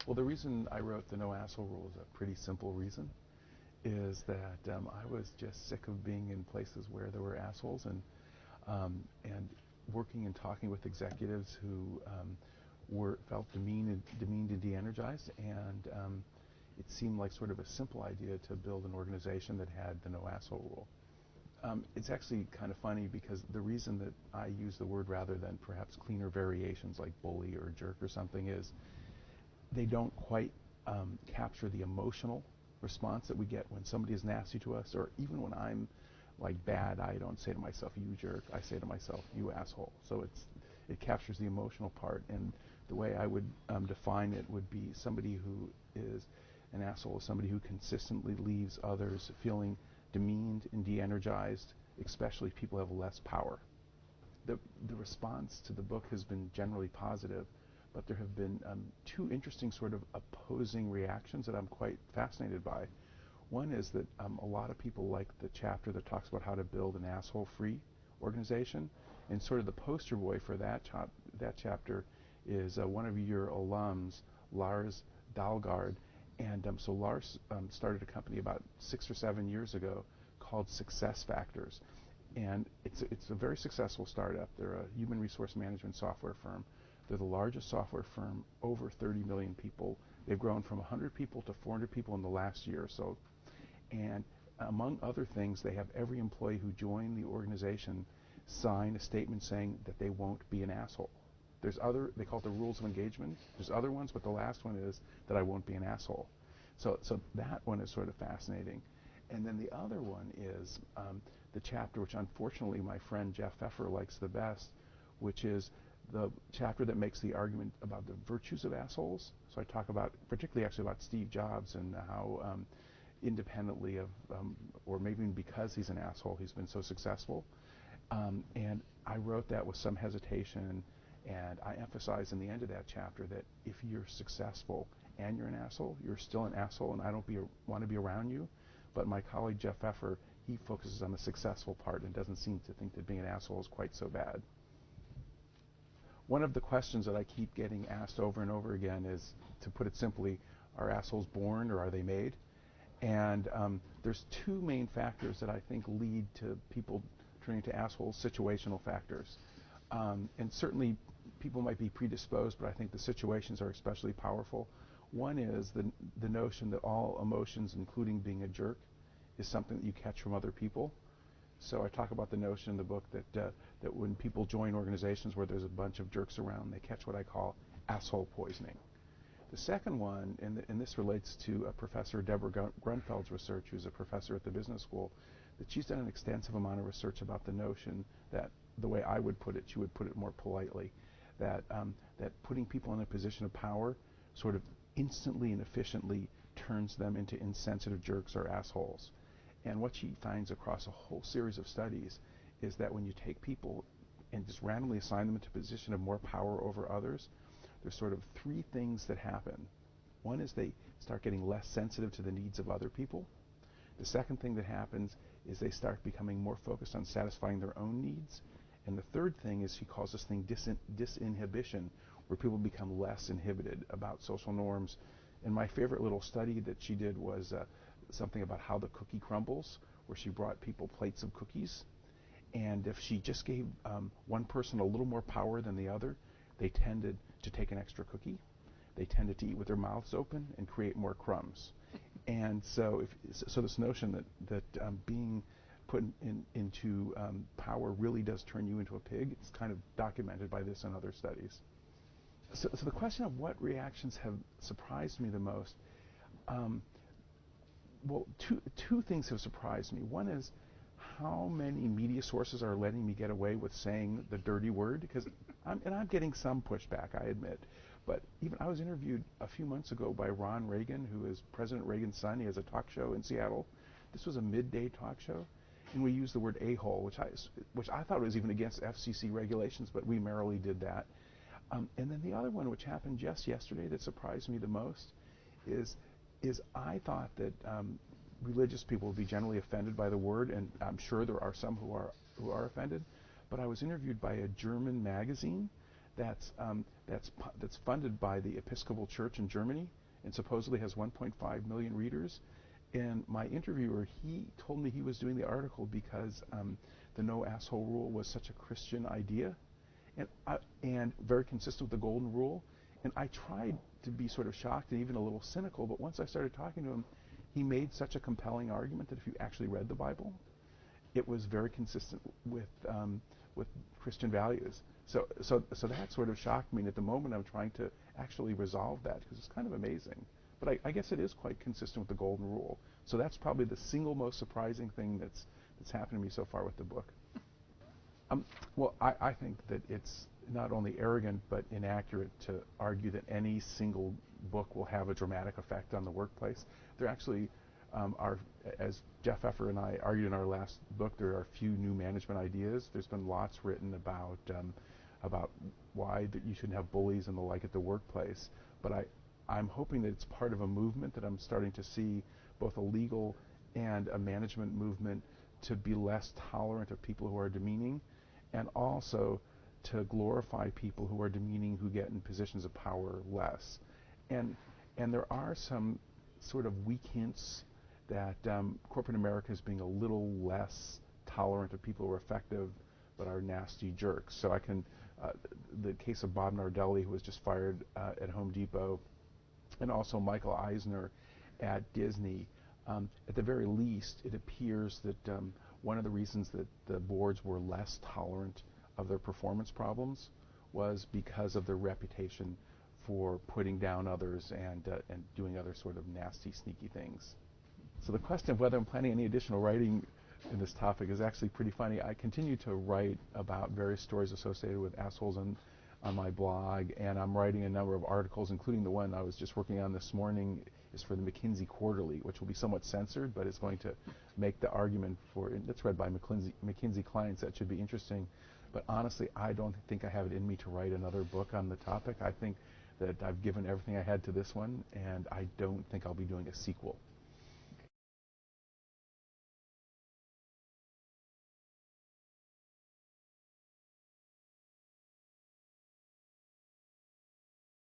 Well, the reason I wrote the No Asshole Rule is a pretty simple reason, is that I was just sick of being in places where there were assholes, and working and talking with executives who felt demeaned and de-energized, and it seemed like sort of a simple idea to build an organization that had the No Asshole Rule. It's actually kind of funny because the reason that I use the word rather than perhaps cleaner variations like bully or jerk or something is they don't quite capture the emotional response that we get when somebody is nasty to us, or even when I'm like bad, I don't say to myself, you jerk, I say to myself, you asshole. So it captures the emotional part, and the way I would define it would be somebody who is an asshole is somebody who consistently leaves others feeling demeaned and de-energized, especially people who have less power. The response to the book has been generally positive, but there have been two interesting sort of opposing reactions that I'm quite fascinated by. One is that a lot of people like the chapter that talks about how to build an asshole-free organization, and sort of the poster boy for that chapter is one of your alums, Lars Dalgaard. And so Lars started a company about 6 or 7 years ago called Success Factors. And it's a very successful startup. They're a human resource management software firm. They're the largest software firm, over 30 million people. They've grown from 100 people to 400 people in the last year or so. And among other things, they have every employee who joined the organization sign a statement saying that they won't be an asshole. They call it the rules of engagement. There's other ones, but the last one is that I won't be an asshole. So that one is sort of fascinating. And then the other one is the chapter which unfortunately my friend Jeff Pfeffer likes the best, which is the chapter that makes the argument about the virtues of assholes. So I talk about, particularly actually about Steve Jobs and how independently of, or maybe even because he's an asshole, he's been so successful. And I wrote that with some hesitation, and I emphasize in the end of that chapter that if you're successful and you're an asshole, you're still an asshole, and I don't want to be around you. But my colleague Jeff Pfeffer, he focuses on the successful part and doesn't seem to think that being an asshole is quite so bad. One of the questions that I keep getting asked over and over again is, to put it simply, are assholes born or are they made? And there's two main factors that I think lead to people turning to assholes: situational factors. And certainly people might be predisposed, but I think the situations are especially powerful. One is the notion that all emotions, including being a jerk, is something that you catch from other people. So I talk about the notion in the book that when people join organizations where there's a bunch of jerks around, they catch what I call asshole poisoning. The second one, and this relates to Professor Deborah Grunfeld's research, who's a professor at the business school, that she's done an extensive amount of research about the notion that, the way I would put it, she would put it more politely, that putting people in a position of power sort of instantly and efficiently turns them into insensitive jerks or assholes. And what she finds across a whole series of studies is that when you take people and just randomly assign them into a position of more power over others, there's sort of three things that happen. One is they start getting less sensitive to the needs of other people. The second thing that happens is they start becoming more focused on satisfying their own needs. And the third thing is, she calls this thing disinhibition, where people become less inhibited about social norms. And my favorite little study that she did was something about how the cookie crumbles, where she brought people plates of cookies. And if she just gave one person a little more power than the other, they tended to take an extra cookie. They tended to eat with their mouths open and create more crumbs. And so this notion that being put into power really does turn you into a pig, it's kind of documented by this and other studies. So the question of what reactions have surprised me the most, well, two things have surprised me. One is how many media sources are letting me get away with saying the dirty word, because I'm getting some pushback, I admit. But even I was interviewed a few months ago by Ron Reagan, who is President Reagan's son. He has a talk show in Seattle. This was a midday talk show, and we used the word a-hole, which I thought was even against FCC regulations, but we merrily did that. And then the other one, which happened just yesterday, that surprised me the most, is I thought that religious people would be generally offended by the word, and I'm sure there are some who are offended. But I was interviewed by a German magazine that's funded by the Episcopal Church in Germany and supposedly has 1.5 million readers. And my interviewer, he told me he was doing the article because the no asshole rule was such a Christian idea, and very consistent with the Golden Rule. And I tried to be sort of shocked and even a little cynical, but once I started talking to him, he made such a compelling argument that if you actually read the Bible, it was very consistent with Christian values. So that sort of shocked me. And at the moment, I'm trying to actually resolve that because it's kind of amazing. But I guess it is quite consistent with the Golden Rule. So that's probably the single most surprising thing that's happened to me so far with the book. Well, I think that it's not only arrogant but inaccurate to argue that any single book will have a dramatic effect on the workplace. There actually are, as Jeff Pfeffer and I argued in our last book, there are a few new management ideas. There's been lots written about why that you shouldn't have bullies and the like at the workplace. But I'm hoping that it's part of a movement that I'm starting to see, both a legal and a management movement, to be less tolerant of people who are demeaning, and also to glorify people who are demeaning, who get in positions of power less. And there are some sort of weak hints that corporate America is being a little less tolerant of people who are effective but are nasty jerks. So the case of Bob Nardelli, who was just fired at Home Depot, and also Michael Eisner at Disney. At the very least, it appears that one of the reasons that the boards were less tolerant of their performance problems was because of their reputation for putting down others and doing other sort of nasty, sneaky things. So the question of whether I'm planning any additional writing in this topic is actually pretty funny. I continue to write about various stories associated with assholes on my blog, and I'm writing a number of articles, including the one I was just working on this morning is for the McKinsey Quarterly, which will be somewhat censored, but it's going to make the argument for, it's read by McKinsey clients, that should be interesting. But honestly, I don't think I have it in me to write another book on the topic. I think that I've given everything I had to this one, and I don't think I'll be doing a sequel.